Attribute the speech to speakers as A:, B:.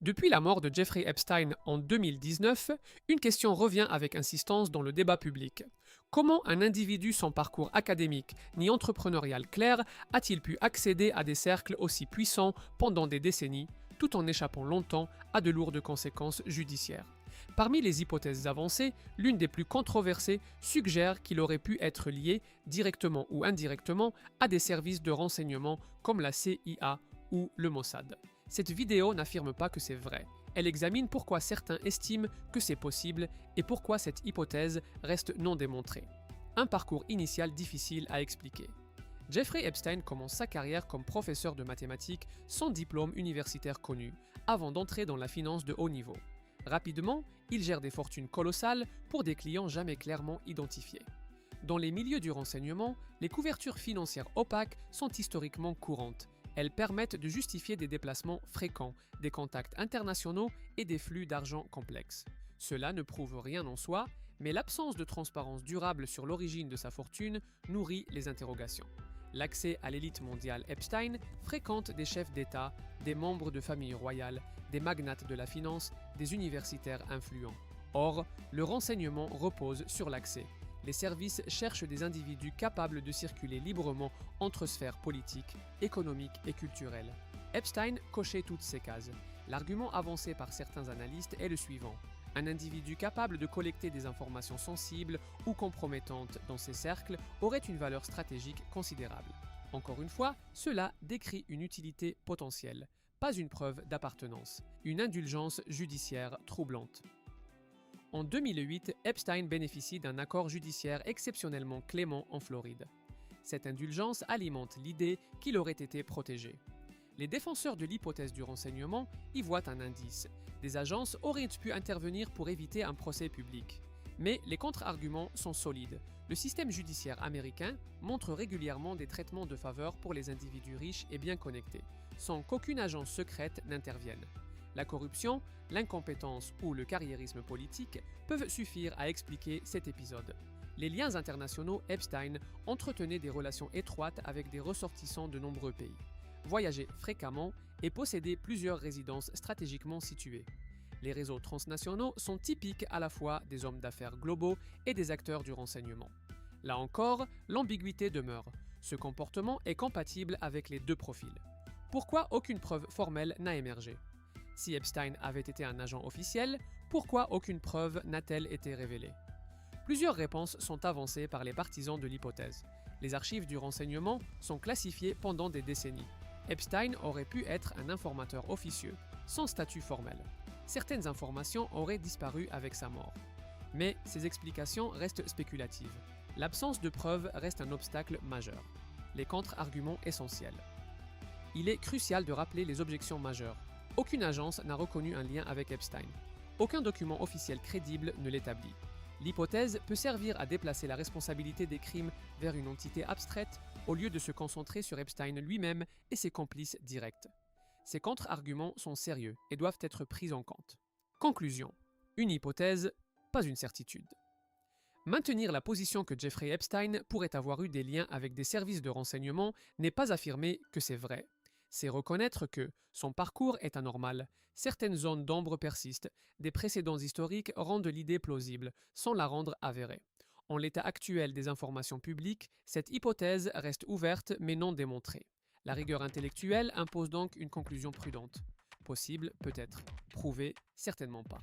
A: Depuis la mort de Jeffrey Epstein en 2019, une question revient avec insistance dans le débat public. Comment un individu sans parcours académique ni entrepreneurial clair a-t-il pu accéder à des cercles aussi puissants pendant des décennies, tout en échappant longtemps à de lourdes conséquences judiciaires? Parmi les hypothèses avancées, l'une des plus controversées suggère qu'il aurait pu être lié, directement ou indirectement, à des services de renseignement comme la CIA ou le Mossad. Cette vidéo n'affirme pas que c'est vrai. Elle examine pourquoi certains estiment que c'est possible et pourquoi cette hypothèse reste non démontrée. Un parcours initial difficile à expliquer. Jeffrey Epstein commence sa carrière comme professeur de mathématiques sans diplôme universitaire connu, avant d'entrer dans la finance de haut niveau. Rapidement, il gère des fortunes colossales pour des clients jamais clairement identifiés. Dans les milieux du renseignement, les couvertures financières opaques sont historiquement courantes. Elles permettent de justifier des déplacements fréquents, des contacts internationaux et des flux d'argent complexes. Cela ne prouve rien en soi, mais l'absence de transparence durable sur l'origine de sa fortune nourrit les interrogations. L'accès à l'élite mondiale Epstein fréquente des chefs d'État, des membres de familles royales, des magnates de la finance, des universitaires influents. Or, le renseignement repose sur l'accès. Les services cherchent des individus capables de circuler librement entre sphères politiques, économiques et culturelles. Epstein cochait toutes ces cases. L'argument avancé par certains analystes est le suivant. Un individu capable de collecter des informations sensibles ou compromettantes dans ces cercles aurait une valeur stratégique considérable. Encore une fois, cela décrit une utilité potentielle, pas une preuve d'appartenance, une indulgence judiciaire troublante. En 2008, Epstein bénéficie d'un accord judiciaire exceptionnellement clément en Floride. Cette indulgence alimente l'idée qu'il aurait été protégé. Les défenseurs de l'hypothèse du renseignement y voient un indice. Des agences auraient pu intervenir pour éviter un procès public. Mais les contre-arguments sont solides. Le système judiciaire américain montre régulièrement des traitements de faveur pour les individus riches et bien connectés, sans qu'aucune agence secrète n'intervienne. La corruption, l'incompétence ou le carriérisme politique peuvent suffire à expliquer cet épisode. Les liens internationaux Epstein entretenaient des relations étroites avec des ressortissants de nombreux pays, voyageait fréquemment et possédait plusieurs résidences stratégiquement situées. Les réseaux transnationaux sont typiques à la fois des hommes d'affaires globaux et des acteurs du renseignement. Là encore, l'ambiguïté demeure. Ce comportement est compatible avec les deux profils. Pourquoi aucune preuve formelle n'a émergé ? Si Epstein avait été un agent officiel, pourquoi aucune preuve n'a-t-elle été révélée? Plusieurs réponses sont avancées par les partisans de l'hypothèse. Les archives du renseignement sont classifiées pendant des décennies. Epstein aurait pu être un informateur officieux, sans statut formel. Certaines informations auraient disparu avec sa mort. Mais ces explications restent spéculatives. L'absence de preuves reste un obstacle majeur. Les contre-arguments essentiels. Il est crucial de rappeler les objections majeures. Aucune agence n'a reconnu un lien avec Epstein. Aucun document officiel crédible ne l'établit. L'hypothèse peut servir à déplacer la responsabilité des crimes vers une entité abstraite au lieu de se concentrer sur Epstein lui-même et ses complices directs. Ces contre-arguments sont sérieux et doivent être pris en compte. Conclusion. Une hypothèse, pas une certitude. Maintenir la position que Jeffrey Epstein pourrait avoir eu des liens avec des services de renseignement n'est pas affirmer que c'est vrai. C'est reconnaître que son parcours est anormal, certaines zones d'ombre persistent, des précédents historiques rendent l'idée plausible, sans la rendre avérée. En l'état actuel des informations publiques, cette hypothèse reste ouverte mais non démontrée. La rigueur intellectuelle impose donc une conclusion prudente. Possible, peut-être. Prouvé, certainement pas.